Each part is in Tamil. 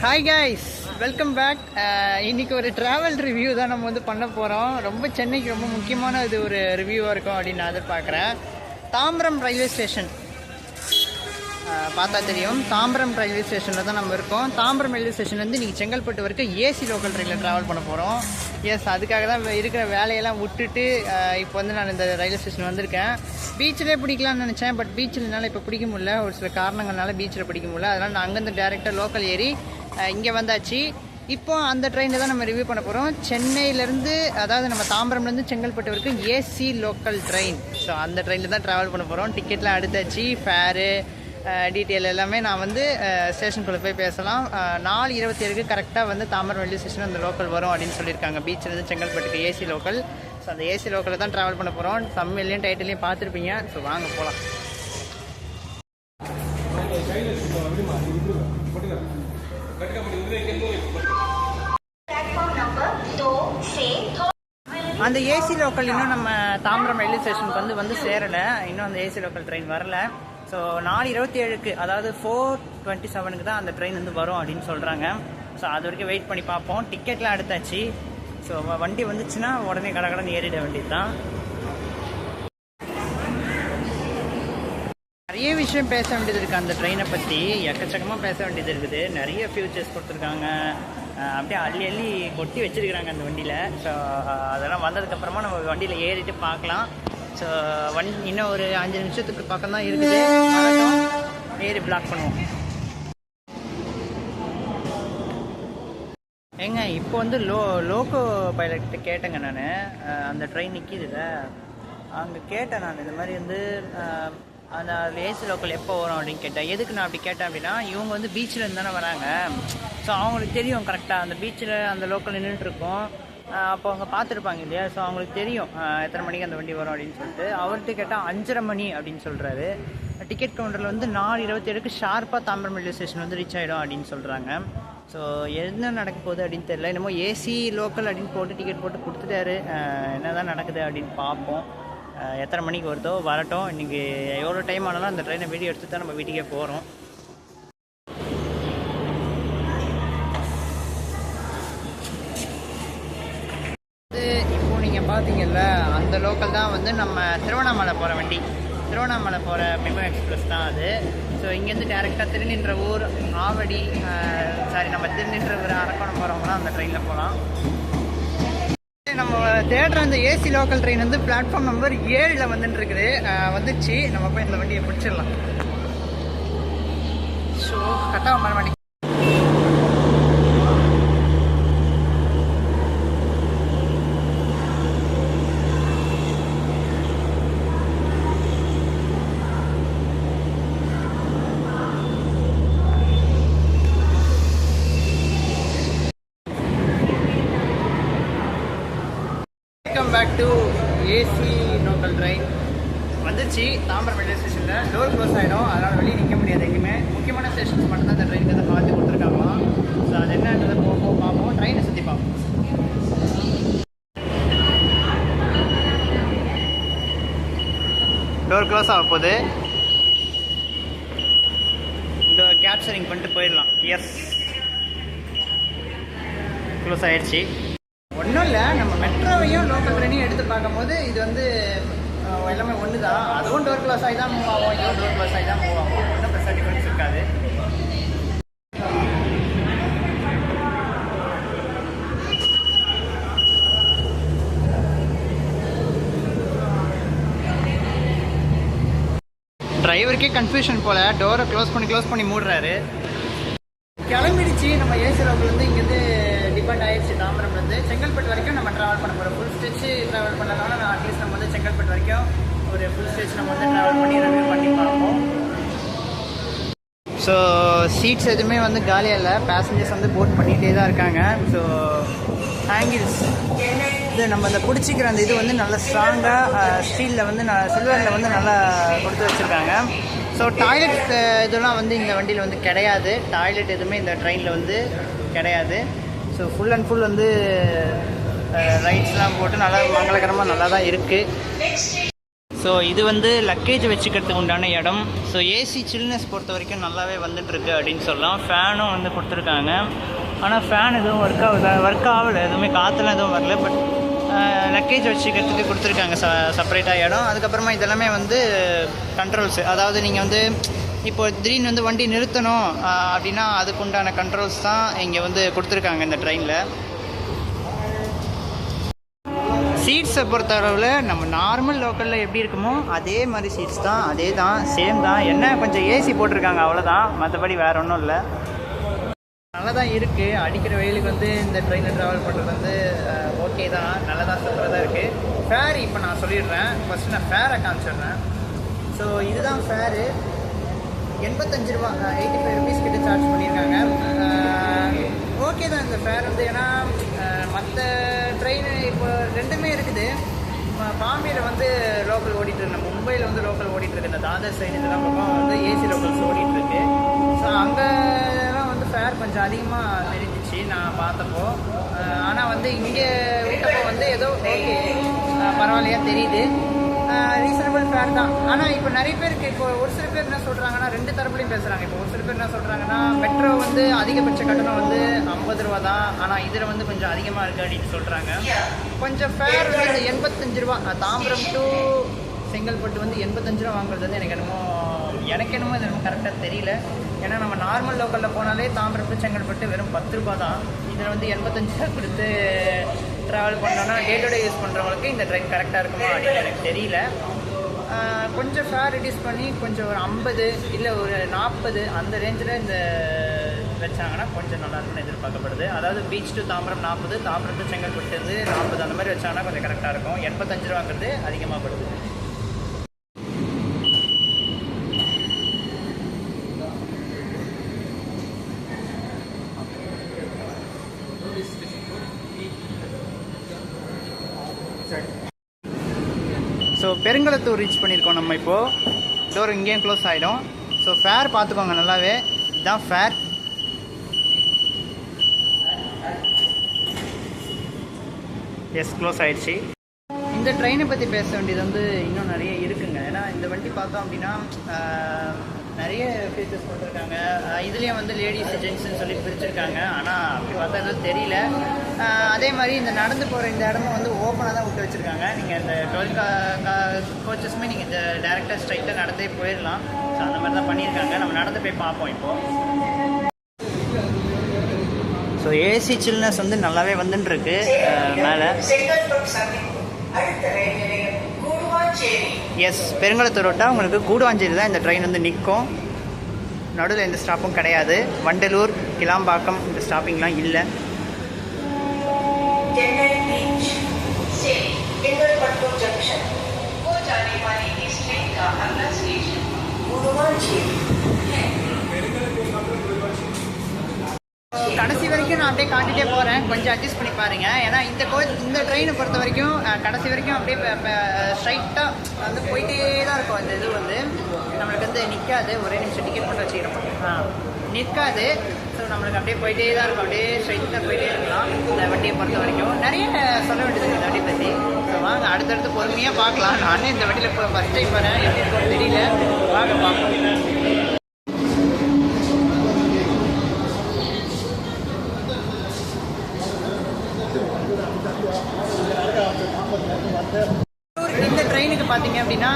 Hi guys, welcome back. இன்றைக்கி ஒரு ட்ராவல் ரிவ்யூ தான் நம்ம வந்து பண்ண போகிறோம். ரொம்ப சென்னைக்கு ரொம்ப முக்கியமான இது ஒரு ரிவ்யூவாக இருக்கும் அப்படின்னு நான் எதிர்பார்க்குறேன். தாம்பரம் ரயில்வே ஸ்டேஷன் பார்த்தா தெரியும். தாம்பரம் ரயில்வே ஸ்டேஷனில் தான் நம்ம இருக்கோம். தாம்பரம் ரயில்வே ஸ்டேஷன்லேருந்து இன்றைக்கி செங்கல்பட்டு வரைக்கும் ஏசி லோக்கல் ட்ரெயினில் ட்ராவல் பண்ண போகிறோம். எஸ், அதுக்காக தான் இருக்கிற வேலையெல்லாம் விட்டுட்டு இப்போ வந்து நான் இந்த ரயில்வே ஸ்டேஷன் வந்திருக்கேன். பீச்சிலே பிடிக்கலான்னு நினச்சேன், பட் பீச்சில் என்னால் இப்போ பிடிக்க முடியல. ஒரு சில காரணங்கள்னால பீச்சில் பிடிக்க முடியல. அதனால் நான் அங்கேருந்து டேரெக்டாக லோக்கல் ஏறி இங்கே வந்தாச்சு. இப்போ அந்த ட்ரெயினில் தான் நம்ம ரிவ்யூ பண்ண போகிறோம். சென்னையிலேருந்து, அதாவது நம்ம தாம்பரம்லேருந்து செங்கல்பட்டு வரைக்கும் ஏசி லோக்கல் ட்ரெயின். ஸோ அந்த ட்ரெயினில் தான் ட்ராவல் பண்ண போகிறோம். டிக்கெட்லாம் எடுத்தாச்சு. ஃபேரு டீட்டெயில் எல்லாமே நான் வந்து ஸ்டேஷனுக்குள்ளே போய் பேசலாம். 4:27க்கு கரெக்டாக வந்து தாம்பரம் ரயில்வே ஸ்டேஷன் அந்த லோக்கல் வரும் அப்படின்னு சொல்லியிருக்காங்க. பீச்சிலேருந்து செங்கல்பட்டுக்கு ஏசி லோக்கல். ஸோ அந்த ஏசி லோக்கலில் தான் ட்ராவல் பண்ண போகிறோம். தமிழ்லையும் டைட்டிலையும் பார்த்துருப்பீங்க. ஸோ வாங்க போகலாம். அந்த ஏசி லோக்கல் இன்னும் நம்ம தாம்பரம் ரயில்வே ஸ்டேஷனுக்கு வந்து சேரலை. இன்னும் அந்த ஏசி லோக்கல் ட்ரெயின் வரல. ஸோ 4:27க்கு, அதாவது 4:27க்கு தான் அந்த ட்ரெயின் வந்து வரும் அப்படின்னு சொல்கிறாங்க. ஸோ அது வரைக்கும் வெயிட் பண்ணி பார்ப்போம். டிக்கெட்லாம் எடுத்தாச்சு. ஸோ வண்டி வந்துச்சுன்னா உடனே கடகடன்னு ஏறிட வேண்டியது தான். நிறைய விஷயம் பேச வேண்டியது இருக்குது அந்த ட்ரெயினை பற்றி. எக்கச்சக்கமாக பேச வேண்டியது இருக்குது. நிறைய ஃபியூச்சர்ஸ் கொடுத்துருக்காங்க. அப்படியே அள்ளி கொட்டி வச்சுருக்கிறாங்க அந்த வண்டியில். ஸோ அதெல்லாம் வந்ததுக்கப்புறமா நம்ம வண்டியில் ஏறிட்டு பார்க்கலாம். ஸோ இன்னும் ஒரு 5 நிமிஷத்துக்கு பக்கம் தான் இருக்குது. ஏறி பிளாக் பண்ணுவோம். ஏங்க, இப்போ வந்து லோக்கோ பைலட்டு கேட்டேங்க நான். அந்த ட்ரெயின் நிற்கிதுல்ல, அங்கே கேட்டேன் நான் இந்த மாதிரி வந்து அந்த ஏசி லோக்கல் எப்போ வரும் அப்படின்னு கேட்டேன். எதுக்கு நான் அப்படி கேட்டேன் அப்படின்னா, இவங்க வந்து பீச்சில் இருந்து தானே வராங்க. ஸோ அவங்களுக்கு தெரியும் கரெக்டாக அந்த பீச்சில் அந்த லோக்கல் நின்றுட்டுருக்கோம். அப்போ அவங்க பார்த்துருப்பாங்க இல்லையா. ஸோ அவங்களுக்கு தெரியும் எத்தனை மணிக்கு அந்த வண்டி வரும் அப்படின்னு சொல்லிட்டு. அவர்கிட்ட கேட்டால் 5:30 மணி அப்படின்னு சொல்கிறாரு. டிக்கெட் கவுண்டரில் வந்து 4:27க்கு ஷார்ப்பாக தாம்பரம் ரயில்வே ஸ்டேஷன் வந்து ரீச் ஆகிடும் அப்படின்னு சொல்கிறாங்க. ஸோ என்ன நடக்க போகுது அப்படின்னு தெரியல. என்னமோ ஏசி லோக்கல் அப்படின்னு போட்டு டிக்கெட் போட்டு கொடுத்துட்டாரு. என்ன தான் நடக்குது அப்படின்னு பார்ப்போம். எத்தனை மணிக்கு வருதோ வரட்டும். இன்றைக்கி எவ்வளோ டைம் ஆனாலும் அந்த ட்ரெயினை வீடியோ எடுத்து தான் நம்ம வீட்டுக்கே போகிறோம். இப்போது நீங்கள் பார்த்தீங்கல்ல, அந்த லோக்கல் தான் வந்து நம்ம திருவண்ணாமலை போகிற வண்டி. திருவண்ணாமலை போகிற மெமோ எக்ஸ்பிரஸ் தான் அது. ஸோ இங்கேருந்து டேரெக்டாக திருநின்றவூர், ஆவடி, நம்ம திருநின்றவூர், அரக்கோணம் போகிறவங்களாம் அந்த ட்ரெயினில் போகலாம். நம்ம தேடுற அந்த ஏசி லோக்கல் ட்ரெயின் வந்து பிளாட்ஃபார்ம் நம்பர் 7ல் வந்துட்டு இருக்குது. வந்துச்சு. நம்ம போய் இந்த வண்டியை பிடிச்சிடலாம். ஸோ கரெக்டாக மறுபடி back to AC local train வந்துச்சு. தாம்பரம் ரயில்வே ஸ்டேஷனில் டோர் க்ளோஸ் ஆகிடும். அதனால் வெளியே நிற்க முடியாது. எங்கேயுமே முக்கியமான ஸ்டேஷன்ஸ் மட்டும்தான் இந்த ட்ரெயினுக்கு வந்து மாற்றி கொடுத்துருக்காங்களாம். ஸோ அது என்னன்றதை பார்ப்போம். ட்ரெயினை சுற்றி பார்ப்போம். டோர் க்ளோஸ் ஆக போகுது. கேப்சரிங் பண்ணிட்டு போயிடலாம். எஸ், க்ளோஸ் ஆகிடுச்சு. ஒன்றும் இல்லை, நம்ம மெட்ரோவையும் லோக்கல் ட்ரெயினையும் எடுத்து பார்க்கும்போது இது வந்து எல்லாமே ஒன்று தான். அதுவும் டோர் க்ளோஸ் ஆகி தான் மூவ் ஆகும், இதுவும் டோர் க்ளோஸ் ஆகி தான் மூவ் ஆகும். ஒன்றும் பெருசாக டிஃபரன்ஸ் இருக்காது. டிரைவருக்கே கன்ஃபியூஷன் போல். டோரை க்ளோஸ் பண்ணி மூடுறாரு. கிளம்பிடுச்சு. நம்ம ஏசி லோக்கல்லேருந்து இங்கேருந்து டிபெண்ட் ஆகிடுச்சு. தாம்பரம்லேருந்து செங்கல்பட்டு வரைக்கும் நம்ம ட்ராவல் பண்ண போகிறோம். ஃபுல் ஸ்டேச்சு ட்ராவல் பண்ணனால நான் அட்லீஸ்ட் நம்ம வந்து செங்கல்பட்டு வரைக்கும் ஒரு ஃபுல் ஸ்டேச் நம்ம வந்து ட்ராவல் பண்ணி ரிவ்யூ பண்ணி பார்ப்போம். ஸோ சீட்ஸ் எதுவுமே வந்து காலியாக இல்லை. பேசஞ்சர்ஸ் வந்து போட் பண்ணிகிட்டே தான் இருக்காங்க. ஸோ ஹேங்கில்ஸ் இது நம்ம அந்த பிடிச்சிக்கிற அந்த இது வந்து நல்லா ஸ்ட்ராங்காக ஸ்டீலில் வந்து சில்வரில் வந்து நல்லா கொடுத்து வச்சுருக்காங்க. ஸோ டாய்லெட் இதெல்லாம் வந்து இந்த வண்டியில் வந்து கிடையாது. டாய்லெட் எதுவுமே இந்த ட்ரெயினில் வந்து கிடையாது. ஸோ ஃபுல் அண்ட் ஃபுல் வந்து ரைட்ஸ்லாம் போட்டு நல்லா மங்களகரமாக நல்லா தான் இருக்குது. ஸோ ஸோ இது வந்து லக்கேஜ் வச்சுக்கிறதுக்கு உண்டான இடம். ஸோ ஏசி சில்னஸ் பொறுத்த வரைக்கும் நல்லாவே வந்துட்டுருக்கு அப்படின்னு சொல்லலாம். ஃபேனும் வந்து கொடுத்துருக்காங்க. ஆனால் ஃபேன் எதுவும் ஒர்க் ஆகலை, எதுவுமே காற்றுலாம் எதுவும் வரல. பட் லக்கேஜ் வச்சுக்கிறதுக்கு கொடுத்துருக்காங்க செப்பரேட்டாக இடம். அதுக்கப்புறமா இதெல்லாமே வந்து கண்ட்ரோல்ஸு, அதாவது நீங்கள் வந்து இப்போ திடீர்னு வந்து வண்டி நிறுத்தணும் அப்படின்னா அதுக்கு உண்டான கண்ட்ரோல்ஸ் தான் இங்கே வந்து கொடுத்துருக்காங்க இந்த ட்ரெயினில். சீட்ஸை பொறுத்த அளவில் நம்ம நார்மல் லோக்கலில் எப்படி இருக்குமோ அதே மாதிரி சீட்ஸ் தான், அதே தான், சேம் தான். என்ன கொஞ்சம் ஏசி போட்டிருக்காங்க அவ்வளோதான், மற்றபடி வேறு ஒன்றும் இல்லை. நல்லா தான் இருக்குது. அடிக்கிற வெயிலுக்கு வந்து இந்த ட்ரெயினில் ட்ராவல் பண்ணுறது வந்து ஓகே தான், நல்லதாக சூப்பராக இருக்குது. ஃபேர் இப்போ நான் சொல்லிடுறேன். ஃபஸ்ட்டு நான் ஃபேரை காமிச்சிடுறேன். ஸோ இதுதான் ஃபேரு. 85 ரூபா, 85 ருபீஸ் கிட்ட சார்ஜ் பண்ணியிருக்காங்க. ஓகே தான் இந்த ஃபேர் வந்து. ஏன்னா மற்ற ட்ரெயின் இப்போ ரெண்டுமே இருக்குது. பாம்பேயில் வந்து லோக்கல் ஓடிட்டுருக்கு, மும்பையில் வந்து லோக்கல் ஓடிட்டுருக்கு. இந்த தாதர் சைடு இதெல்லாம் பக்கம் வந்து ஏசி லோக்கல்ஸ் ஓடிட்டுருக்கு. ஸோ அங்கெல்லாம் வந்து ஃபேர் கொஞ்சம் அதிகமாக தெரிஞ்சிச்சு நான் பார்த்தப்போ. ஆனால் வந்து இங்கே விட்டப்போ வந்து ஏதோ ஓகே பரவாயில்லையா தெரியுது, ரீசனபிள் ஃபேர் தான். ஆனால் இப்போ நிறைய பேருக்கு இப்போ ஒரு சில பேர் என்ன சொல்கிறாங்கன்னா, ரெண்டு தரப்புலையும் பேசுகிறாங்க. இப்போ ஒரு சில பேர் என்ன சொல்கிறாங்கன்னா, மெட்ரோ வந்து அதிகபட்ச கட்டணம் வந்து 50 ரூபா தான், ஆனால் இதில் வந்து கொஞ்சம் அதிகமாக இருக்குது அப்படின்னு சொல்கிறாங்க. கொஞ்சம் ஃபேர் வந்து 85 ரூபா. தாம்பரம் டு செங்கல்பட்டு வந்து 85 ரூபா வாங்குறது வந்து எனக்கு என்னமோ இது ரொம்ப கரெக்டாக தெரியல. ஏன்னா நம்ம நார்மல் லோக்கலில் போனாலே தாம்பரம் டு செங்கல்பட்டு வெறும் 10 ரூபா தான். இதில் வந்து 85 ரூபா கொடுத்து ட்ராவல் பண்ணோன்னா டே டு டே யூஸ் பண்ணுறவங்களுக்கு இந்த ட்ரெயின் கரெக்டாக இருக்குமா அப்படின்னு எனக்கு தெரியல. கொஞ்சம் ஃபேர் ரிடியூஸ் பண்ணி கொஞ்சம் ஒரு 50 இல்லை ஒரு 40 அந்த ரேஞ்சில் இந்த வச்சாங்கன்னா கொஞ்சம் நல்லாயிருக்குன்னு எதிர்பார்க்கப்படுது. அதாவது beach to Tambaram 40, Tambaram to Chengalpattu 40 அந்த மாதிரி வச்சாங்கன்னா கொஞ்சம் கரெக்டாக இருக்கும். 85 ரூபாங்கிறது அதிகமாக படுது. ஸோ பெருங்களத்தூர் ரீச் பண்ணியிருக்கோம் நம்ம. இப்போது டோர் இங்கேயும் க்ளோஸ் ஆகிடும். ஸோ ஃபேர் பார்த்துக்கோங்க நல்லாவே. இதுதான் ஃபேர். எஸ், க்ளோஸ் ஆகிடுச்சு. இந்த ட்ரெயினை பற்றி பேச வேண்டியது வந்து இன்னும் நிறைய இருக்குங்க. ஏன்னா இந்த வண்டி பார்த்தோம் அப்படின்னா நிறைய ஃபீச்சர்ஸ் போட்டிருக்காங்க. இதுலேயும் வந்து லேடிஸ் ஜென்ட்ஸ்ன்னு சொல்லி பிரிச்சுருக்காங்க. ஆனால் அப்படி பார்த்தா எதுவும் தெரியல. அதே மாதிரி இந்த நடந்து போகிற இந்த இடமும் வந்து ஓப்பனாக தான் விட்டு வச்சுருக்காங்க. நீங்கள் இந்த 12 கோச்சஸுமே நீங்கள் இந்த டேரெக்டாக ஸ்ட்ரைட்டாக நடந்தே போயிடலாம். ஸோ அந்த மாதிரி தான் பண்ணியிருக்காங்க. நம்ம நடந்து போய் பார்ப்போம் இப்போது. ஸோ ஏசி சில்னஸ் வந்து நல்லாவே வந்துட்டுருக்கு மேலே. எஸ், பெருங்களத்தூர் ரோட்டா உங்களுக்கு கூடுவாஞ்சேரி தான் இந்த ட்ரெயின் வந்து நிற்கும். நடுவில் எந்த ஸ்டாப்பும் கிடையாது. வண்டலூர், கிளாம்பாக்கம் இந்த ஸ்டாப்பிங்லாம் இல்லை. கடைசி வரைக்கும் நான் அப்படியே காட்டிகிட்டே போகிறேன், கொஞ்சம் அட்ஜஸ்ட் பண்ணி பாருங்க. ஏன்னா இந்த ட்ரெயினை பொறுத்த வரைக்கும் கடைசி வரைக்கும் அப்படியே ஸ்ட்ரைட்டாக வந்து போயிட்டே தான் இருக்கும். இந்த இது வந்து நம்மளுக்கு வந்து நிற்காது. ஒரே நிமிஷம் டிக்கெட் மட்டும் வச்சுக்கிறோம், நிற்காது. ஸோ நம்மளுக்கு அப்படியே போயிட்டே தான் இருக்கும். அப்படியே ஸ்ட்ரைட்டாக போயிட்டே இருக்கலாம். இந்த வண்டியை பொறுத்த வரைக்கும் நிறைய சொல்ல வேண்டியது இந்த வண்டியை பற்றி. ஸோ வாங்க அடுத்தடுத்து பொறுமையாக பார்க்கலாம். நானே இந்த வண்டியில் இப்போ ஃபஸ்ட் டைம் வரேன், எப்படி இருக்கும்னு தெரியல. வாங்க பார்ப்போம். இந்த ட்ரெயினுக்கு பார்த்தீங்க அப்படின்னா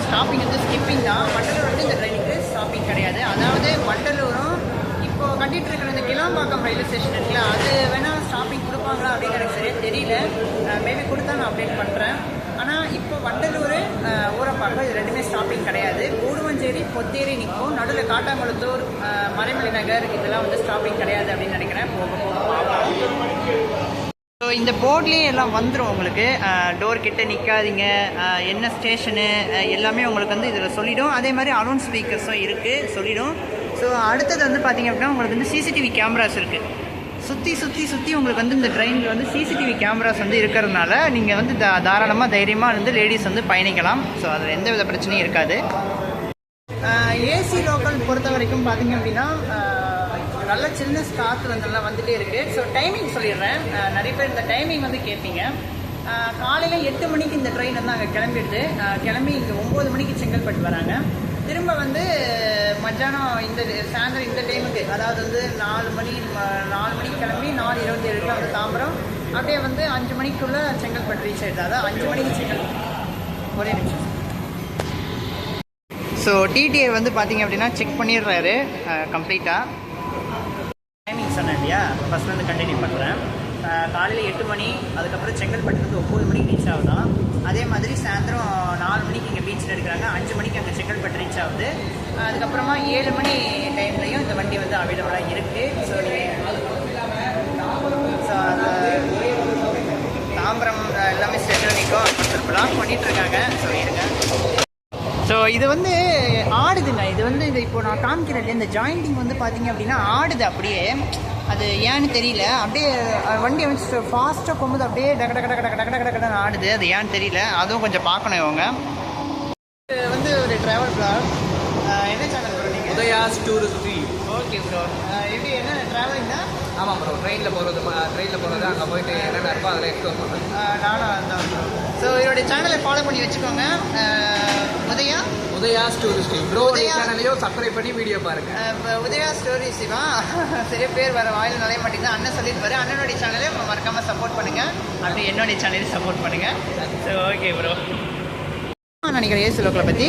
ஸ்டாப்பிங் வந்து ஸ்கிப்பிங் தான். வண்டலூர் வந்து இந்த ட்ரெயினுக்கு ஸ்டாப்பிங் கிடையாது. அதாவது வண்டலூரும் இப்போது கட்டிகிட்டு இருக்கிற இந்த கிளாம்பாக்கம் ரயில்வே ஸ்டேஷன் இருக்குல்ல, அது வேணால் ஸ்டாப்பிங் கொடுப்பாங்களா அப்படின்னு எனக்கு சரியாக தெரியல. மேபி கொடுத்தா நான் அப்டேட் பண்ணுறேன். ஆனால் இப்போ வண்டலூர், ஊரப்பாக்கம் இது ரெண்டுமே ஸ்டாப்பிங் கிடையாது. கூடுவாஞ்சேரி, பொத்தேரி நிற்கும். நடுவில் காட்டாங்குளத்தூர், மறைமலை நகர் இதெல்லாம் வந்து ஸ்டாப்பிங் கிடையாது அப்படின்னு நினைக்கிறேன். ஸோ இந்த போர்ட்லேயே எல்லாம் வந்துடும் உங்களுக்கு. டோர் கிட்டே நிற்காதீங்க, என்ன ஸ்டேஷனு எல்லாமே உங்களுக்கு வந்து இதில் சொல்லிவிடும். அதே மாதிரி அனௌன்ஸ் ஸ்பீக்கர்ஸும் இருக்குது, சொல்லிவிடும். ஸோ அடுத்தது வந்து பார்த்திங்க அப்படின்னா உங்களுக்கு வந்து சிசிடிவி கேமராஸ் இருக்குது. சுற்றி உங்களுக்கு வந்து இந்த ட்ரெயினில் வந்து சிசிடிவி கேமராஸ் வந்து இருக்கிறதுனால நீங்கள் வந்து தாராளமாக தைரியமாக வந்து லேடிஸ் வந்து பயணிக்கலாம். ஸோ அதில் எந்த வித பிரச்சனையும் இருக்காது. ஏசி லோக்கல் பொறுத்த வரைக்கும் பார்த்திங்க அப்படின்னா நல்ல சில்னஸ் காற்று வந்து நல்லா வந்துகிட்டே இருக்குது. ஸோ டைமிங் சொல்லிடுறேன். நிறைய பேர் இந்த டைமிங் வந்து கேட்பீங்க. காலையில் 8 மணிக்கு இந்த ட்ரெயின் வந்து அங்கே கிளம்பிடுது. கிளம்பி இங்கே 9 மணிக்கு செங்கல்பட்டு வராங்க. திரும்ப வந்து மத்தியானம் சாயந்தரம் இந்த டைமுக்கு, அதாவது வந்து 4 மணிக்கு கிளம்பி 4:27 வந்து தாம்பரம், அப்படியே வந்து 5 மணிக்குள்ளே செங்கல்பட்டு ரீச் ஆகிடுது. அதாவது 5 மணிக்கு செங்கல்பட்டு. ஒரே நிமிஷம். ஸோ டிடிஏ வந்து பார்த்தீங்க அப்படின்னா செக் பண்ணிடுறாரு கம்ப்ளீட்டாக. டைமிங் சொன்னேன் இல்லையா, ஃபஸ்ட்லேருந்து கண்டினியூ பண்ணுறேன். காலையில் 8 மணி, அதுக்கப்புறம் செங்கல்பட்டு வந்து 9 மணிக்கு ரீச் ஆகுதான். அதே மாதிரி சாயந்தரம் 4 மணிக்கு இங்கே பீச்சில் எடுக்கிறாங்க, 5 மணிக்கு அங்கே செங்கல்பட்டு ரீச் ஆகுது. அதுக்கப்புறமா 7 மணி டைம்லையும் இந்த வண்டி வந்து அவைலபிளாக இருக்குது. ஸோ அந்த தாம்பரம் எல்லாமே ஸ்டேஷன் நிற்கும், பிளாக் பண்ணிகிட்ருக்காங்க. ஸோ இருங்க. ஸோ இது வந்து ஆடுதுங்க. இது வந்து இப்போ நான் காமிக்கிறேன், இந்த ஜாயிண்டிங் வந்து பார்த்தீங்க அப்படின்னா ஆடுது அப்படியே. அது ஏன்னு தெரியல, அப்படியே வண்டியை வச்சு ஃபாஸ்ட்டாக போகும்போது அப்படியே டக்கடன்னு ஆடுது. அது ஏன்னு தெரியல, அதுவும் கொஞ்சம் பார்க்கணும் இவங்க. இது வந்து ஒரு ட்ராவல் பிளாக். என்ன சேனல் ப்ரோ நீங்கள்? உதயாஸ் டூரிஸ்ட். Okay bro. எப்படி என்ன ட்ராவலிங் தான்? ஆமாம் ப்ரோ, ட்ரெயினில் போகிறது அங்கே போயிட்டு என்னென்ன இருக்கோ அதில் எக்ஸ்ப்ளோர் பண்ணுறேன். நானும் அதுதான். ஸோ இதோடைய சேனலை ஃபாலோ பண்ணி வச்சுக்கோங்க. உதயாஸ் டூரிஸ்ட் ப்ரோ சேனலையும் சப்ஸ்கிரைப் பண்ணி வீடியோ பாருங்கள். உதயா ஸ்டோரிஸ் தான் சரியா பேர் வர வாயில் நுழைய மாட்டேங்குது. அண்ணன் சொல்லியிருப்பாரு, அண்ணனுடைய சேனலே மறக்காமல் சப்போர்ட் பண்ணுங்கள். அப்படி என்னுடைய சேனலையும் சப்போர்ட் பண்ணுங்கள். So okay bro. நினைக்கிறேன் ஏசி லோக்கலை பற்றி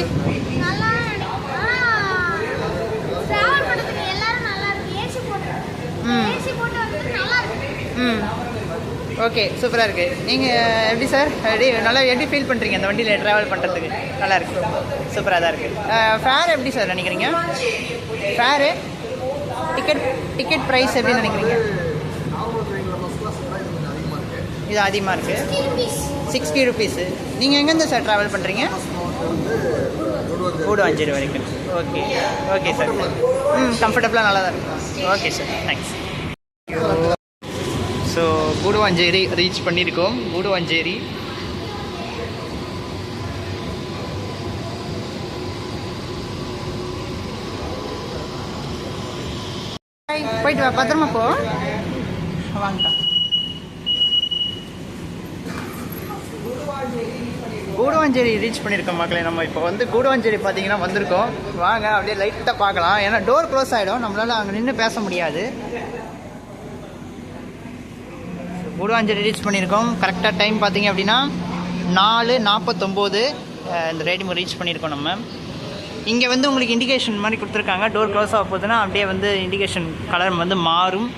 ஓகே, சூப்பராக இருக்குது. நீங்கள் எப்படி சார் எப்படி ஃபீல் பண்ணுறீங்க அந்த வண்டியில் ட்ராவல் பண்ணுறதுக்கு? நல்லா இருக்குது, சூப்பராக தான் இருக்குது. ஃபேர் எப்படி சார் நினைக்கிறீங்க? ஃபேரு டிக்கெட் ப்ரைஸ் எப்படி நினைக்கிறீங்க? இது அதிகமாக இருக்குது, 60 ருபீஸு. நீங்கள் எங்கேருந்து சார் ட்ராவல் பண்ணுறீங்க? கூடுவாஞ்சேரி வரைக்கும். Okay sir. கம்ஃபர்டபுளாக நல்லா தான் இருக்கும். Okay sir, thanks. So Guduvancheri reach பண்ணியிருக்கோம். கூடுவாஞ்சேரி போயிட்டு வா, பத்திரமா போ. வாங்கக்கா. கூடுவாஞ்சேரி ரீச் பண்ணியிருக்கோம் மக்களே. நம்ம இப்போ வந்து கூடுவாஞ்சேரி பார்த்தீங்கன்னா வந்திருக்கோம். வாங்க அப்படியே லைட்டாக பார்க்கலாம். ஏன்னா டோர் க்ளோஸ் ஆகிடும், நம்மளால் அங்கே நின்று பேச முடியாது. கூடுவாஞ்சேரி ரீச் பண்ணியிருக்கோம். கரெக்டாக டைம் பார்த்தீங்க அப்படின்னா 4:49 இந்த ரைடிங் ரீச் பண்ணியிருக்கோம். நம்ம இங்கே வந்து உங்களுக்கு இண்டிகேஷன் மாதிரி கொடுத்துருக்காங்க. டோர் க்ளோஸ் ஆக போகுதுன்னா அப்படியே வந்து இண்டிகேஷன் கலர் வந்து மாறும்.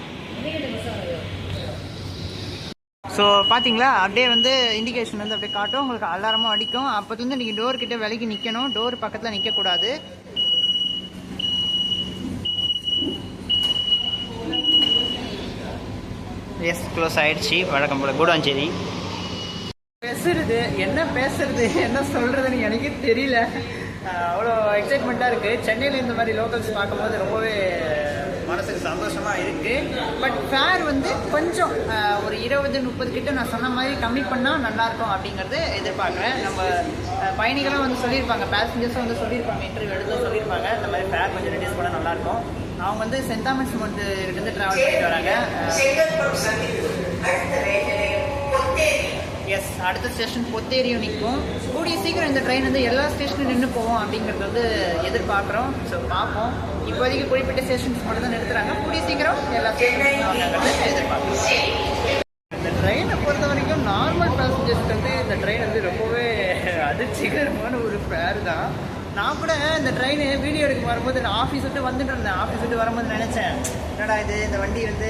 ஸோ பார்த்தீங்களா, அப்படியே வந்து இண்டிகேஷன் வந்து அப்படியே காட்டும், உங்களுக்கு அலாரமாக அடிக்கும். அப்போதுலேருந்து நீங்கள் டோர் கிட்டே விலைக்கு நிற்கணும், டோர் பக்கத்தில் நிற்கக்கூடாது. எஸ், க்ளோஸ் ஆகிடுச்சு வழக்கம் போல் கூடுவாஞ்சேரி. பேசுறது என்ன சொல்கிறதுன்னு எனக்கே தெரியல. அவ்வளோ எக்ஸைட்மெண்ட்டாக இருக்குது. சென்னையில் இந்த மாதிரி லோக்கல்ஸ் பார்க்கும்போது ரொம்பவே மனசுக்கு சந்தோஷமாக இருக்குது. பட் ஃபேர் வந்து கொஞ்சம் ஒரு 20-30 கிட்ட நான் சொன்ன மாதிரி கம்மி பண்ணால் நல்லாயிருக்கும் அப்படிங்கிறது எதிர்பார்க்குறேன். நம்ம பயணிகளும் வந்து சொல்லியிருப்பாங்க, பேசஞ்சர்ஸும் வந்து சொல்லியிருப்பாங்க, இன்டர்வியூ எடுத்து சொல்லியிருப்பாங்க இந்த மாதிரி ஃபேர் கொஞ்சம் ரெடியூஸ் பண்ணால் நல்லாயிருக்கும். அவங்க வந்து சென்ட் தாமஸ் மவுண்ட்லேருந்து ட்ராவல் பண்ணிட்டு வராங்க. எஸ், அடுத்த ஸ்டேஷன் பொத்தேரியும் நிற்கும். கூடிய சீக்கிரம் இந்த ட்ரெயின் வந்து எல்லா ஸ்டேஷனும் நின்று போவோம் அப்படிங்கிறது வந்து எதிர்பார்க்குறோம். ஸோ பார்ப்போம். இப்போதைக்கு குறிப்பிட்ட ஸ்டேஷன்ஸ் மட்டும் தான் நிறுத்துறாங்க. கூடிய சீக்கிரம் எல்லா ஸ்டேஷனும் எதிர்பார்க்குறோம். இந்த ட்ரெயினை பொறுத்த வரைக்கும் நார்மல் பேசஞ்சர்ஸ்க்கு வந்து இந்த ட்ரெயின் வந்து ரொம்பவே அதிர்ச்சிகரமான ஒரு ஃபேர் தான். நான் கூட இந்த ட்ரெயின் வீடியோ எடுக்க வரும்போது நான் ஆஃபீஸ் விட்டு வந்துட்டு இருந்தேன். ஆஃபீஸ் விட்டு வரும்போது நினச்சேன், என்னடா இது இந்த வண்டி வந்து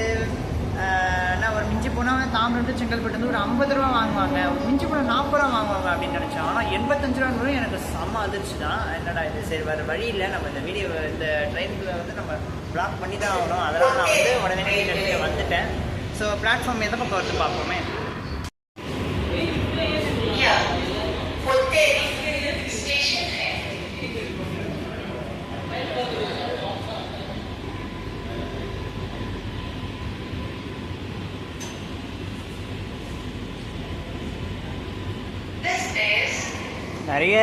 நான் ஒரு மிஞ்சி போனால் தாம்பரம் டு செங்கல்பட்டு வந்து ஒரு 50 ரூபா வாங்குவாங்க, மிஞ்சி போனால் 40 ரூபா வாங்குவாங்க அப்படின்னு நினச்சேன். ஆனால் 85 ரூபான்னு எனக்கு செம்ம அதிர்ச்சி தான். என்னடா இது, சரி வேறு வழி இல்லை, நம்ம இந்த வீடியோ இந்த ட்ரெயினில் வந்து நம்ம பிளாக் பண்ணி தான் ஆகணும். அதனால் நான் வந்து உடனே வீடியோ வந்துட்டேன். ஸோ பிளாட்ஃபார்ம் எந்த பக்கம் வந்து பார்ப்போமே. நிறைய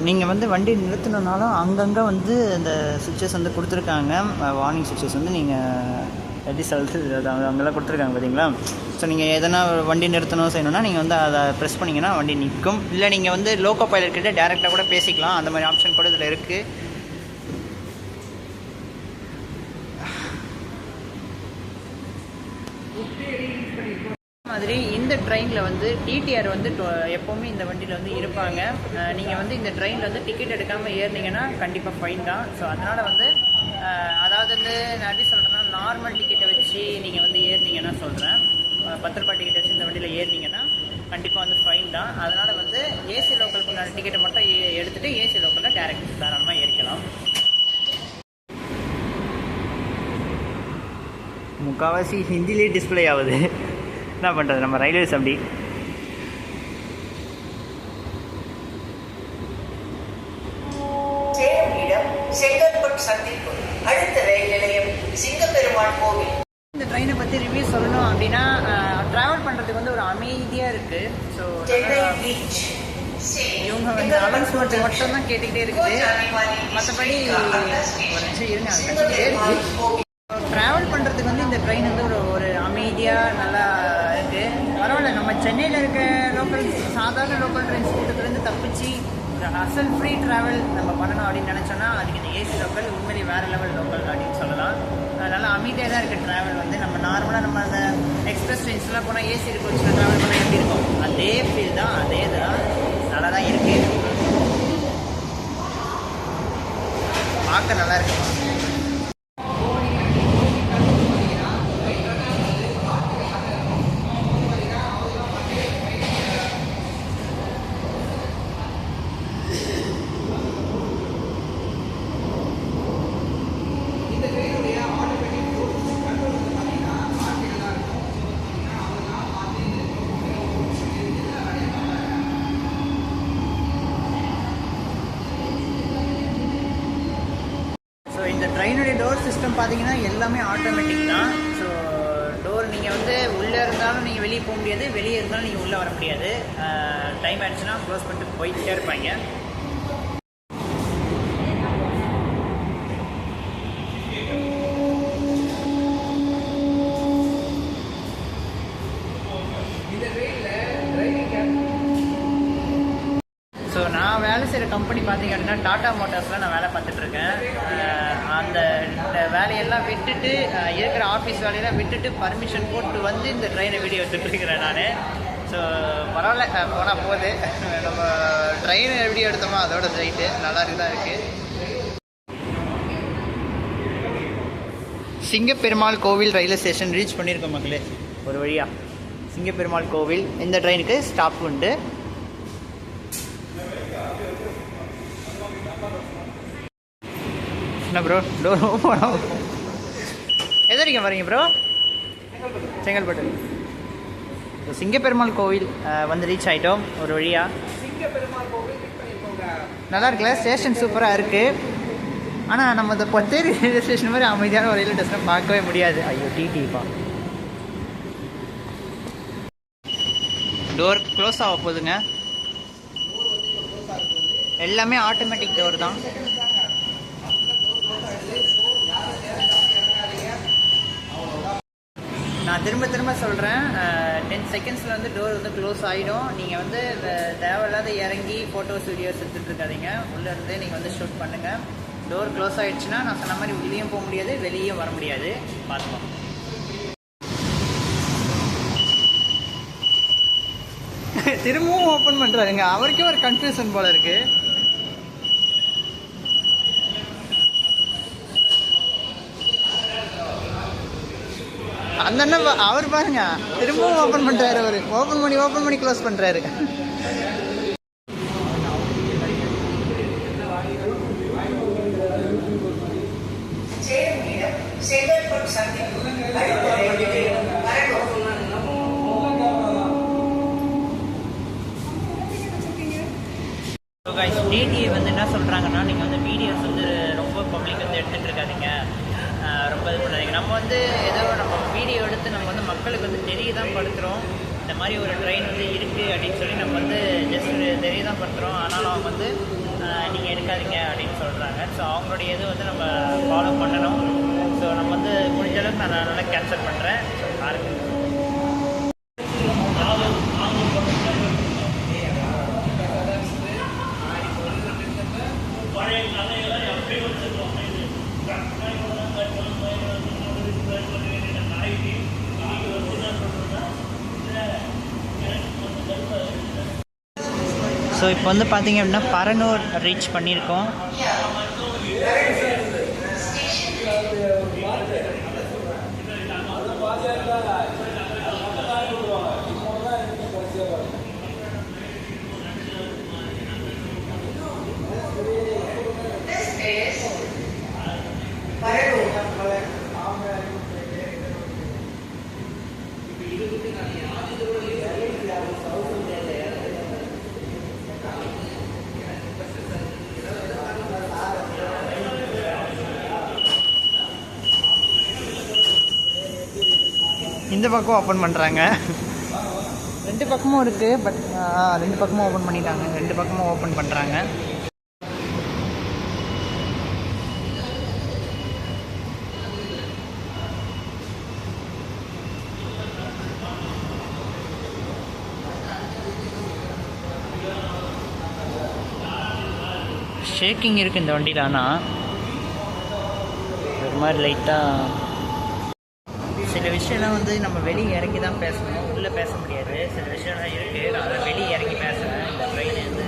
நீங்கள் வந்து வண்டி நிறுத்தினாலும் அங்கங்கே வந்து இந்த சுவிட்சஸ் வந்து கொடுத்துருக்காங்க. வார்னிங் சுவிட்சஸ் வந்து நீங்கள் எப்படி சொல்கிறது, அது அங்கெல்லாம் கொடுத்துருக்காங்க பார்த்தீங்களா. ஸோ நீங்கள் எதனா வண்டி நிறுத்தணும் செய்யணும்னா நீங்கள் வந்து அதை ப்ரெஸ் பண்ணிங்கன்னா வண்டி நிற்கும். இல்லை நீங்கள் வந்து லோக்கோ பைலட் கிட்டே டேரெக்டாக கூட பேசிக்கலாம், அந்த மாதிரி ஆப்ஷன் கூட இதில் இருக்குது. மாதிரி இந்த ட்ரெயினில் வந்து டிடிஆர் வந்து எப்போவுமே இந்த வண்டியில் வந்து இருப்பாங்க. நீங்கள் வந்து இந்த ட்ரெயினில் வந்து டிக்கெட் எடுக்காமல் ஏறினீங்கன்னா கண்டிப்பாக ஃபைன் தான். ஸோ அதனால் வந்து அதாவது வந்து நான் எப்படி சொல்கிறேன்னா, நார்மல் டிக்கெட்டை வச்சு நீங்கள் வந்து ஏறினீங்கன்னா சொல்கிறேன், 10 ரூபாய் டிக்கெட் வச்சு இந்த வண்டியில் ஏறினீங்கன்னா கண்டிப்பாக வந்து ஃபைன் தான். அதனால் வந்து ஏசி லோக்கலுக்கு உண்டான டிக்கெட்டை மட்டும் எடுத்துகிட்டு ஏசி லோக்கலில் டேரெக்ட் தாராளமாக ஏறிக்கலாம். முக்கால்வாசி ஹிந்திலே டிஸ்பிளே ஆகுது, என்ன பண்ணுறது, நம்ம ரயில்வேஸ் அப்படி. செங்கல்பட்டு சந்திப்பு அடுத்த ரயில் நிலையம் சிங்கப்பெருமாள் கோவில். இந்த ட்ரெயினை பற்றி ரிவ்யூ சொல்லணும் அப்படின்னா, ட்ராவல் பண்ணுறதுக்கு வந்து ஒரு அமைதியாக இருக்குது. ஸோ இவங்க வந்து அனௌன்ஸ்மெண்ட் மட்டும் தான் கேட்டுக்கிட்டே இருக்குது, மற்றபடி ஒரு நிமிஷம் இருங்க. ட்ராவல் பண்ணுறதுக்கு வந்து இந்த ட்ரெயின் வந்து ஒரு அமைதியாக நல்லா இருக்குது. பரவாயில்ல, நம்ம சென்னையில் இருக்க லோக்கல் சாதாரண லோக்கல் ட்ரெயின்ஸ் கூட்டத்துலேருந்து தப்பிச்சு ஒரு அசல் ஃப்ரீ ட்ராவல் நம்ம பண்ணணும் அப்படின்னு நினச்சோன்னா அதுக்கு இந்த ஏசி லோக்கல் உண்மையிலே வேறு லெவல் லோக்கல் அப்படின்னு சொல்லலாம். அதனால் அமைதியாக தான் இருக்குது ட்ராவல் வந்து. நம்ம நார்மலாக நம்ம அந்த எக்ஸ்பிரஸ் ட்ரெயின்ஸ்லாம் போனால் ஏசி கோச்சில் ட்ராவல் பண்ணால் எப்படி இருக்கும், அதே ஃபீல் தான், அதே இதுதான், நல்லா தான் இருக்குது, பார்க்க நல்லா இருக்கு. இந்த ட்ரெயினுடைய டோர் சிஸ்டம் பார்த்தீங்கன்னா எல்லாமே ஆட்டோமேட்டிக் தான். ஸோ டோர் நீங்கள் வந்து உள்ளே இருந்தாலும் நீங்கள் வெளியே போக முடியாது, வெளியே இருந்தாலும் நீங்கள் உள்ளே வர முடியாது. டைம் ஆயிடுச்சுன்னா க்ளோஸ் பண்ணிட்டு போயிட்டே இருப்பாங்க. ஸோ நான் வேலை செய்கிற கம்பெனி பார்த்தீங்க அப்படின்னா டாடா மோட்டார்ஸில் நான் வேலை பார்த்துட்ருக்கேன். அந்த வேலையெல்லாம் விட்டுட்டு, இருக்கிற ஆஃபீஸ் வேலையெல்லாம் விட்டுட்டு பர்மிஷன் போட்டு வந்து இந்த ட்ரெயினை வீடியோ எடுத்துகிட்ருக்கிறேன் நான். ஸோ பரவாயில்ல, போனால் போகுது. நம்ம ட்ரெயின் வீடியோ எடுத்தோமோ அதோட ரைட்டு நல்லா தான் இருக்குது. சிங்கப்பெருமாள் கோவில் ரயில்வே ஸ்டேஷன் ரீச் பண்ணியிருக்கோம் மக்களே. ஒரு வழியாக சிங்கப்பெருமாள் கோவில் இந்த ட்ரெயினுக்கு ஸ்டாப் உண்டு. என்ன ப்ரோ, டோர் ஓப்பன் ஆகும். எது வரைக்கும் வரீங்க ப்ரோ? செங்கல்பட்டு. சிங்கப்பெருமாள் கோவில் வந்து ரீச் ஆகிட்டோம் ஒரு வழியாக. நல்லா இருக்குல்ல, ஸ்டேஷன் சூப்பராக இருக்குது. ஆனால் நம்ம இந்த பொத்தேரி ரயில்வே ஸ்டேஷன் மாதிரி அமைதியான ஒரு ரயில்வே ஸ்டேஷனை பார்க்கவே முடியாது. ஐயோ டிடிப்பா, டோர் க்ளோஸ் ஆக போகுதுங்க. எல்லாமே ஆட்டோமேட்டிக் டோர் தான். நான் திரும்ப சொல்கிறேன், 10 செகண்ட்ஸில் வந்து டோர் வந்து க்ளோஸ் ஆகிடும். நீங்கள் வந்து தேவையில்லாத இறங்கி ஃபோட்டோஸ் வீடியோஸ் எடுத்துகிட்டு இருக்காதீங்க, உள்ளே இருந்து நீங்கள் வந்து ஷூட் பண்ணுங்கள். டோர் க்ளோஸ் ஆகிடுச்சுன்னா நான் சொன்ன மாதிரி உள்ளேயும் போக முடியாது, வெளியும் வர முடியாது. பார்த்துக்கலாம். திரும்பவும் ஓப்பன் பண்ணுறாருங்க, அவருக்கே ஒரு கன்ஃபியூஷன் போல் இருக்குது. அந்த அண்ணன் அவர் பாருங்க, திரும்பவும் ஓப்பன் பண்ணுறாரு. அவர் ஓப்பன் பண்ணி க்ளோஸ் பண்ணுறாரு. டிடிஏ வந்து என்ன சொல்கிறாங்கன்னா, நீங்கள் வந்து வீடியோஸ் வந்து ரொம்ப பப்ளிக் வந்து எடுத்துகிட்டு இருக்காதீங்க, ரொம்ப இது பண்ணாதீங்க. நம்ம வந்து ஏதோ நம்ம வீடியோ எடுத்து நம்ம வந்து மக்களுக்கு வந்து தெரிய தான் படுத்துகிறோம். இந்த மாதிரி ஒரு ட்ரெயின் வந்து இருக்குது அப்படின்னு சொல்லி நம்ம வந்து ஜஸ்ட் தெரிய தான் பண்ணுறோம். ஆனாலும் அவங்க வந்து நீங்கள் எடுக்காதீங்க அப்படின்னு சொல்கிறாங்க. ஸோ அவங்களுடைய இது வந்து நம்ம ஃபாலோ பண்ணணும். ஸோ நம்ம வந்து முடிஞ்ச அளவுக்கு நான் நல்லா கேப்சர் பண்ணுறேன். ஸோ பாருங்கள். ஸோ இப்போ வந்து பார்த்தீங்க அப்படின்னா பரனூர் ரீச் பண்ணியிருக்கோம். இந்த பக்கம் ஓப்பன் பண்ணுறாங்க. 2 பக்கமும் இருக்குது. பட் 2 பக்கமும் ஓப்பன் பண்ணிட்டாங்க. 2 பக்கமும் ஓப்பன் பண்ணுறாங்க. ஷேக்கிங் இருக்குது இந்த வண்டியில். ஆனால் ஒரு மாதிரி லைட்டாக சில விஷயம்லாம் வந்து நம்ம வெளியே இறங்கி தான் பேசணும், உள்ளே பேச முடியாது. சில விஷயம்லாம் இருக்குது, நான் அதை வெளியே இறங்கி பேசுகிறேன். இந்த ட்ரெயின் வந்து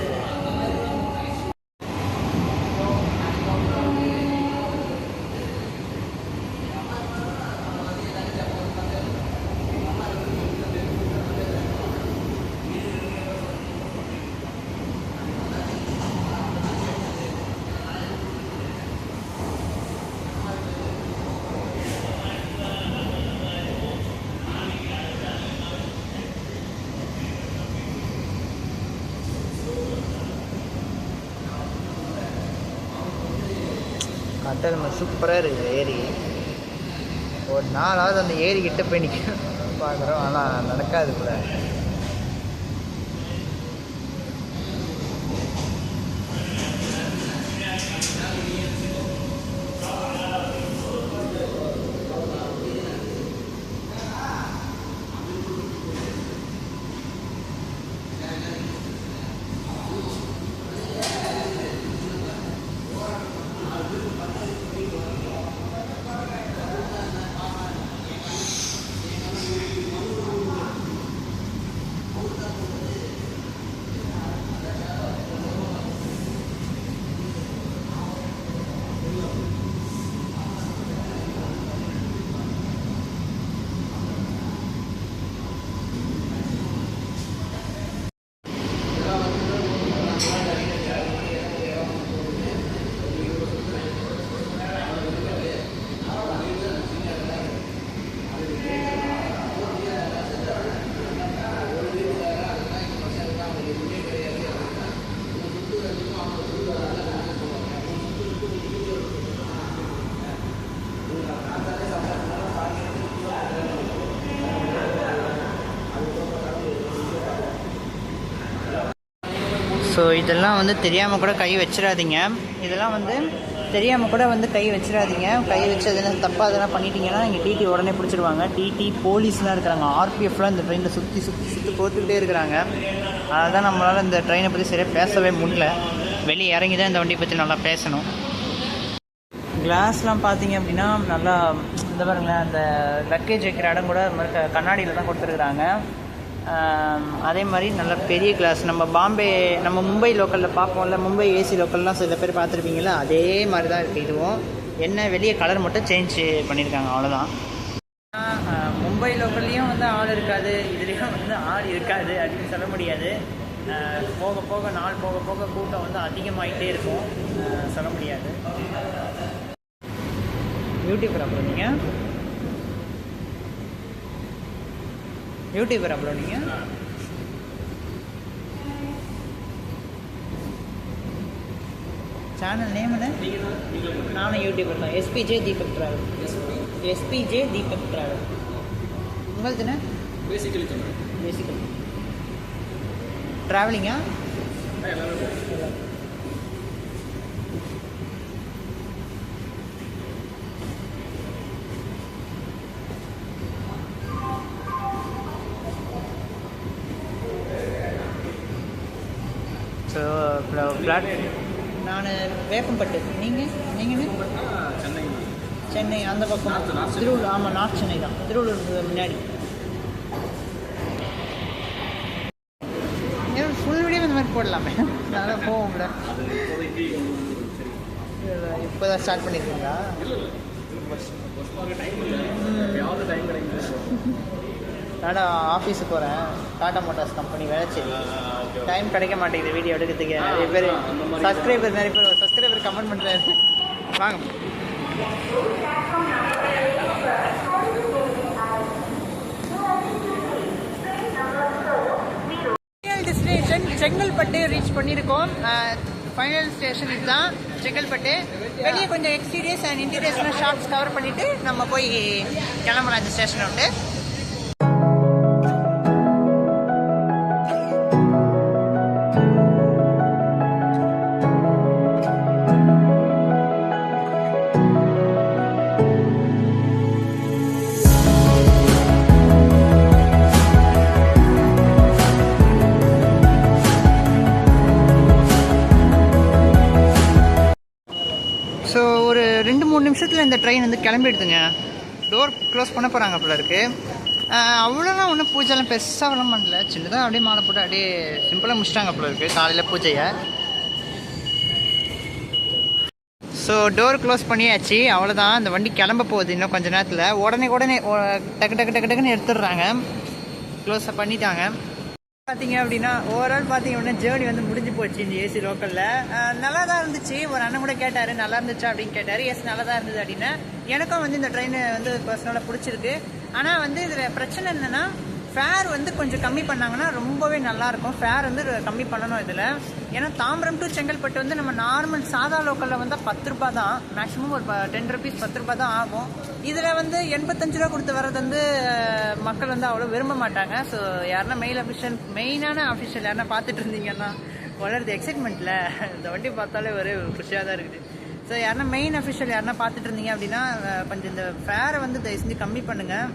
கட்டல் சூப்பராக இருக்குது ஏரி. ஒரு நாளாவது அந்த ஏரி கிட்ட போய் நிற்க பார்க்குறோம், ஆனால் நடக்காது கூட. ஸோ இதெல்லாம் வந்து தெரியாமல் கூட கை வச்சிடாதீங்க. இதெல்லாம் வந்து தெரியாமல் கூட வந்து கை வச்சிடாதீங்க. கை வச்சு அதெல்லாம் தப்பாக அதெல்லாம் பண்ணிட்டீங்கன்னா இங்கே டிடி உடனே பிடிச்சிடுவாங்க. டிடி போலீஸ்லாம் இருக்கிறாங்க, ஆர்பிஎஃப்லாம் இந்த ட்ரெயினில் சுற்றி போட்டுக்கிட்டே இருக்கிறாங்க. அதுதான் நம்மளால் இந்த ட்ரெயினை பற்றி சரியாக பேசவே முடியல. வெளியே இறங்கி தான் இந்த வண்டியை பற்றி நல்லா பேசணும். கிளாஸ்லாம் பார்த்தீங்க அப்படின்னா நல்லா இந்த பாருங்களேன், அந்த லக்கேஜ் வைக்கிற இடம் கூட இது மாதிரி கண்ணாடியில் தான் கொடுத்துருக்குறாங்க. அதே மாதிரி நல்ல பெரிய கிளாஸ். நம்ம மும்பை லோக்கலில் பார்ப்போம்ல, மும்பை ஏசி லோக்கல்லாம் சில பேர் பார்த்துருப்பீங்களா, அதே மாதிரி தான் இருக்குது இதுவும். என்ன வெளியே கலர் மட்டும் சேஞ்ச் பண்ணியிருக்காங்க, அவ்வளோதான். மும்பை லோக்கல்லையும் வந்து ஆள் இருக்காது, இதுலேயும் வந்து ஆள் இருக்காது அப்படின்னு சொல்ல முடியாது. போக போக நாள் போக போக கூட்டம் வந்து அதிகமாகிட்டே இருக்கும், சொல்ல முடியாது. யூடியூபர் அப்புறம் நீங்கள் யூடியூபர் அப்புறம் நீங்கள் சேனல் நேம் என்ன? நானும் யூடியூபர் தான். SPJ Deepak travel. SPJ Deepak travel. உங்களுக்கு என்ன? பேசிக்கலி தமிழ். பேசிக்கல் ட்ராவலிங்கா ஸோ ஃப்ளாட் நான் வேப்பம்பட்டு நீங்கள் சென்னை அந்த பக்கம் திருவள்ளூர். ஆமாம், நார்த் சென்னை தான், திருவள்ளூர் முன்னாடி. ஃபுல் வீடியோ இந்த மாதிரி போடலாமே, நல்லா போவோம்ல. இப்போ தான் ஸ்டார்ட் பண்ணியிருக்கீங்களா? நான் ஆஃபீஸுக்கு போகிறேன், Tata Motors company Velachery. Time கிடைக்க மாட்டேங்குது வீடியோ எடுக்கிறதுக்கு. நிறைய பேர் சப்ஸ்கிரைபர் கமெண்ட் பண்ணுறாரு. வாங்க. டெஸ்டினேஷன் செங்கல்பட்டு ரீச் பண்ணியிருக்கோம். ஃபைனல் ஸ்டேஷன் இதுதான், செங்கல்பட்டு. வெளியே கொஞ்சம் எக்ஸ்டீரியர்ஸ் அண்ட் இன்டீரியர்ஸ்லாம் ஷாப்ஸ் கவர் பண்ணிவிட்டு நம்ம போய் கிளம்பலாம் இந்த ஸ்டேஷனை விட்டு. ஸோ ஒரு 2-3 நிமிஷத்தில் இந்த ட்ரெயின் வந்து கிளம்பிடுதுங்க. டோர் க்ளோஸ் பண்ண போகிறாங்க போல இருக்குது. அவ்வளோலாம் ஒன்றும் பூஜைலாம் பெருசாகலாம் பண்ணல, சின்னதாக அப்படியே மாலை போட்டு அப்படியே சிம்பிளாக முடிச்சிட்டாங்க போல இருக்குது காலையில் பூஜையை. ஸோ டோர் க்ளோஸ் பண்ணியாச்சு, அவ்வளோதான். இந்த வண்டி கிளம்ப போகுது இன்னும் கொஞ்சம் நேரத்தில். உடனே டக்குன்னு எடுத்துடுறாங்க, க்ளோஸை பண்ணிட்டாங்க. பார்த்தீங்க அப்படின்னா ஓவரால் பார்த்தீங்க அப்படின்னா ஜேர்னி வந்து முடிஞ்சு போச்சு இந்த ஏசி லோக்கலில். நல்லா தான் இருந்துச்சு. ஒரு அண்ணன் கூட கேட்டார், நல்லா இருந்துச்சா அப்படின்னு கேட்டார். எஸ், நல்லா தான் இருந்தது அப்படின்னு. எனக்கும் வந்து இந்த ட்ரெயின் வந்து பர்சனலாக பிடிச்சிருக்கு. ஆனால் வந்து இதில் பிரச்சனை என்னென்னா, ஃபேர் வந்து கொஞ்சம் கம்மி பண்ணாங்கன்னா ரொம்பவே நல்லாயிருக்கும். ஃபேர் வந்து கம்மி பண்ணணும் இதில். ஏன்னா தாம்பரம் டு செங்கல்பட்டு வந்து நம்ம நார்மல் சாதா லோக்கலில் வந்தால் 10 ரூபா தான், மேக்ஸிமம் ஒரு 10 ருபீஸ் 10 ரூபா தான் ஆகும். இதில் வந்து 85 ரூபா கொடுத்து வர்றது வந்து மக்கள் வந்து அவ்வளோ விரும்ப மாட்டாங்க. ஸோ யாருன்னா மெயினான ஆஃபீஷியல் யாருன்னா பார்த்துட்டு இருந்தீங்கன்னா, வளருது எக்ஸைட்மெண்ட்டில் இந்த வண்டி பார்த்தாலே ஒரே குஷியாக தான் இருக்குது. ஸோ யாருன்னா மெயின் அஃபிஷியல் யாருன்னா பார்த்துட்டு இருந்தீங்க அப்படின்னா கொஞ்சம் இந்த ஃபேரை வந்து தயவு செஞ்சு கம்மி பண்ணுங்கள்.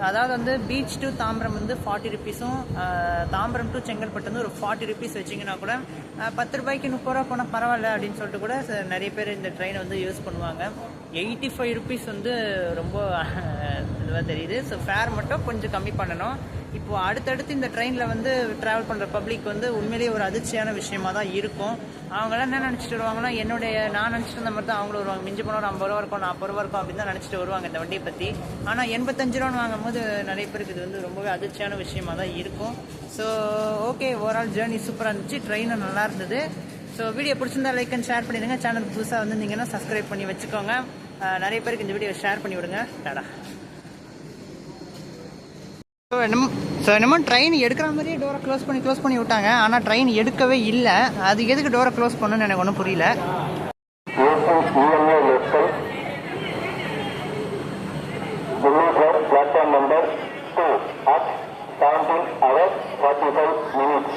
அதாவது வந்து பீச் டு தாம்பரம் வந்து 40 ருபீஸும், தாம்பரம் டு செங்கல்பட்டு வந்து ஒரு 40 ருபீஸ் வச்சிங்கன்னா கூட 10 ரூபாய்க்கு 30 ரூபா போனால் பரவாயில்ல அப்படின்னு சொல்லிட்டு கூட நிறைய பேர் இந்த ட்ரெயினை வந்து யூஸ் பண்ணுவாங்க. 85 ருபீஸ் வந்து ரொம்ப இதுவாக தெரியுது. ஸோ ஃபேர் மட்டும் கொஞ்சம் கம்மி பண்ணணும். இப்போது அடுத்தடுத்து இந்த ட்ரெயினில் வந்து ட்ராவல் பண்ணுற பப்ளிக் வந்து உண்மையிலேயே ஒரு அதிர்ச்சியான விஷயமா தான் இருக்கும். அவங்களாம் என்ன நினச்சிட்டு வருவாங்கன்னா, நான் நினச்சிட்டு இருந்த மாதிரி தான் அவங்களும் வருவாங்க. மிஞ்சி போனால் ஒரு 50 ரூபா இருக்கும், 40 ரூபா இருக்கும் அப்படின்னு தான் நினச்சிட்டு வருவாங்க இந்த வண்டியை பற்றி. ஆனால் 85 ரூபான்னு வாங்கும்போது நிறைய பேருக்கு இது வந்து ரொம்பவே அதிர்ச்சியான விஷயமா தான் இருக்கும். ஸோ ஓகே, ஓவரால் ஜேர்னி சூப்பராக இருந்துச்சு, ட்ரெயினும் நல்லா இருந்தது. ஸோ வீடியோ பிடிச்சிருந்தா லைக் அண்ட் ஷேர் பண்ணிடுங்க. சேனலுக்கு புதுசாக வந்திருந்தீங்கன்னா சப்ஸ்கிரைப் பண்ணி வச்சுக்கோங்க. நிறைய பேருக்கு இந்த வீடியோ ஷேர் பண்ணி விடுங்க. டாடா. ஸோ என்னமோ ட்ரெயின் எடுக்கிற மாதிரியே டோரை க்ளோஸ் பண்ணி விட்டாங்க. ஆனால் ட்ரெயின் எடுக்கவே இல்லை. அது எதுக்கு டோரை க்ளோஸ் பண்ணணும்னு எனக்கு ஒன்றும் புரியல. platform number 2 at 17 hours 45 minutes.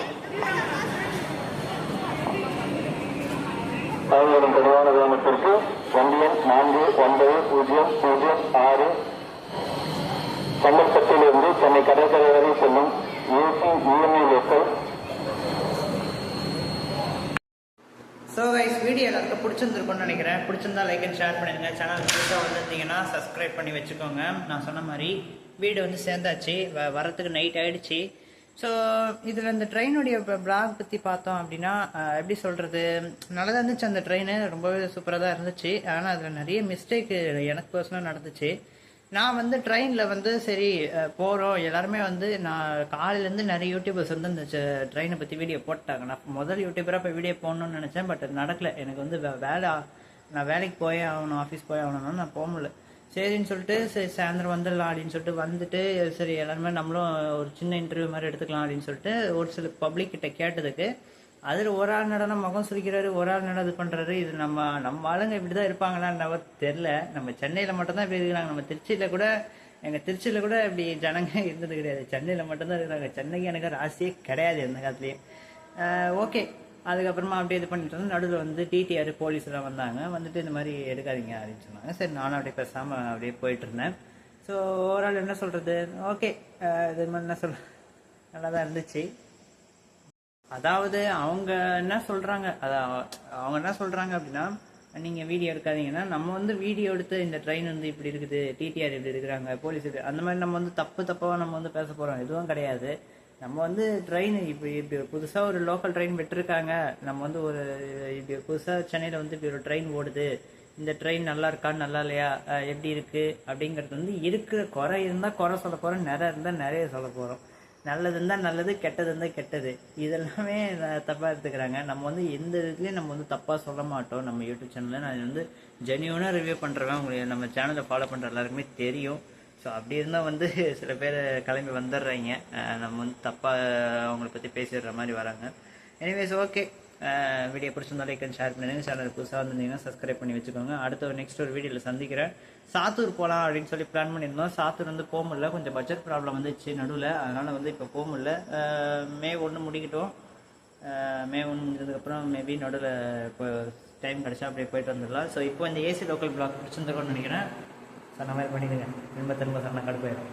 பயணிகளின் தெளிவான கவனத்திற்கு வண்டி எண் 4906 செங்கல்பட்டிலிருந்து சென்னை கடற்கரை வரை செல்லும் AC EMI local. So guys, video எல்லாருக்கும் பிடிச்சிருந்துருக்கும்னு நினைக்கிறேன். பிடிச்சிருந்தா லைக் அண்ட் ஷேர் பண்ணிடுங்க. சேனல் புதுசாக வந்திருந்தீங்கன்னா சப்ஸ்கிரைப் பண்ணி வச்சுக்கோங்க. நான் சொன்ன மாதிரி வீடு வந்து சேர்ந்தாச்சு, வரத்துக்கு நைட் ஆகிடுச்சு. ஸோ இதில் இந்த ட்ரெயினுடைய பிளாக் பற்றி பார்த்தோம் அப்படின்னா எப்படி சொல்கிறது, நல்லா தான் இருந்துச்சு. அந்த ட்ரெயின் ரொம்பவே சூப்பராக தான் இருந்துச்சு. ஆனால் அதில் நிறைய மிஸ்டேக்கு எனக்கு பர்சனலாக நடந்துச்சு. நான் வந்து ட்ரெயினில் வந்து சரி போகிறோம் எல்லாருமே வந்து, நான் காலையிலேருந்து நிறைய யூடியூபர்ஸ் வந்து இந்த ட்ரெயினை பற்றி வீடியோ போட்டாங்க. நான் முதல் யூடியூபராக இப்போ வீடியோ போடணும்னு நினச்சேன். பட் அது நடக்கலை. எனக்கு வந்து நான் வேலைக்கு போயே ஆகணும், ஆஃபீஸ் போயே ஆகணும்னா நான் போக முடியல. சரின்னு சொல்லிட்டு சரி சாயந்தரம் வந்துடலாம் அப்படின்னு சொல்லிட்டு வந்துட்டு, சரி எல்லாருமே நம்மளும் ஒரு சின்ன இன்டர்வியூ மாதிரி எடுத்துக்கலாம் அப்படின்னு சொல்லிட்டு ஒரு சில பப்ளிக் கிட்ட கேட்டதுக்கு, அதில் ஒரு ஆள் நடனம் முகம் சுரிக்கிறாரு, ஒரு ஆள் நட இது பண்ணுறாரு. இது நம்ம ஆளுங்க இப்படி தான் இருப்பாங்களான்னு தெரில. நம்ம சென்னையில் மட்டும்தான் இப்படி இருக்கிறாங்க. நம்ம திருச்சியில் கூட எங்கள் திருச்சியில் கூட இப்படி ஜனங்க இருந்தது கிடையாது, சென்னையில் மட்டும்தான் இருக்கிறாங்க. சென்னைக்கு எனக்கு ராசியே கிடையாது எந்த காலத்துலேயும். ஓகே, அதுக்கப்புறமா அப்படியே இது பண்ணிட்டு வந்து நடுவில் வந்து டிடிஆர் போலீஸ்லாம் வந்தாங்க. வந்துட்டு இந்த மாதிரி எடுக்காதீங்க அப்படின்னு சொன்னாங்க. சரி, நானும் அப்படியே பேசாமல் அப்படியே போயிட்டு இருந்தேன். ஸோ ஓவரால் என்ன சொல்கிறது, ஓகே, இது மாதிரி என்ன நல்லா தான் இருந்துச்சு. அதாவது அவங்க என்ன சொல்கிறாங்க, அவங்க என்ன சொல்கிறாங்க அப்படின்னா, நீங்கள் வீடியோ எடுக்காதீங்கன்னா, நம்ம வந்து வீடியோ எடுத்து இந்த ட்ரெயின் வந்து இப்படி இருக்குது, டிடிஆர் இப்படி இருக்கிறாங்க, போலீஸ் இப்படி, அந்த மாதிரி நம்ம வந்து தப்பாக நம்ம வந்து பேச போகிறோம் எதுவும் கிடையாது. நம்ம வந்து ட்ரெயின் இப்படி புதுசாக ஒரு லோக்கல் ட்ரெயின் விட்டுருக்காங்க, நம்ம வந்து ஒரு இப்படி புதுசாக சென்னையில் வந்து இப்படி ஒரு ட்ரெயின் ஓடுது, இந்த ட்ரெயின் நல்லா இருக்கா நல்லா இல்லையா எப்படி இருக்குது அப்படிங்கிறது வந்து இருக்கிற குறை இருந்தால் குறை சொல்ல போகிறோம், நிறைய இருந்தால் நிறைய சொல்ல போகிறோம். நல்லது இருந்தால் நல்லது, கெட்டது இருந்தால் கெட்டது, இதெல்லாமே தப்பாக எடுத்துக்கிறாங்க. நம்ம வந்து எந்த இதுலேயும் நம்ம வந்து தப்பாக சொல்ல மாட்டோம். நம்ம யூடியூப் சேனலில் நான் வந்து ஜென்யூனாக ரிவ்யூ பண்ணுறவன் உங்களுக்கு நம்ம சேனலை ஃபாலோ பண்ணுற எல்லாருக்குமே தெரியும். ஸோ அப்படி இருந்தால் வந்து சில பேர் கிளம்பி வந்துடுறாங்க, நம்ம வந்து தப்பாக அவங்கள பற்றி பேசிடுற மாதிரி வராங்க. எனிவேஸ், ஓகே, வீடியோ பிடிச்சிருந்தா லைக் அண்ட் ஷேர் பண்ணுங்க. சேனல் புதுசாக வந்திருந்தீங்கன்னா சப்ஸ்கிரைப் பண்ணி வச்சுக்கோங்க. அடுத்த நெக்ஸ்ட் ஒரு வீடியோவில் சந்திக்கிறேன். சாத்தூர் போகலாம் அப்படின்னு சொல்லி பிளான் பண்ணியிருந்தோம். சாத்தூர் வந்து போக முடியல, கொஞ்சம் பட்ஜெட் ப்ராப்ளம் வந்துச்சு நடுவில், அதனால் வந்து இப்போ போக முடியல. மே 1 முடிக்கட்டும். மே 1 முடிஞ்சதுக்கப்புறம் மேபி நடுவில் இப்போ டைம் கிடச்சா அப்படியே போயிட்டு வந்துடலாம். ஸோ இப்போ இந்த ஏசி லோக்கல் பிளாக் பிடிச்சிருந்துருக்கோன்னு நினைக்கிறேன். சொன்ன மாதிரி பண்ணிடுங்க, திரும்ப சொன்னால் கடுப்பாயிடும்.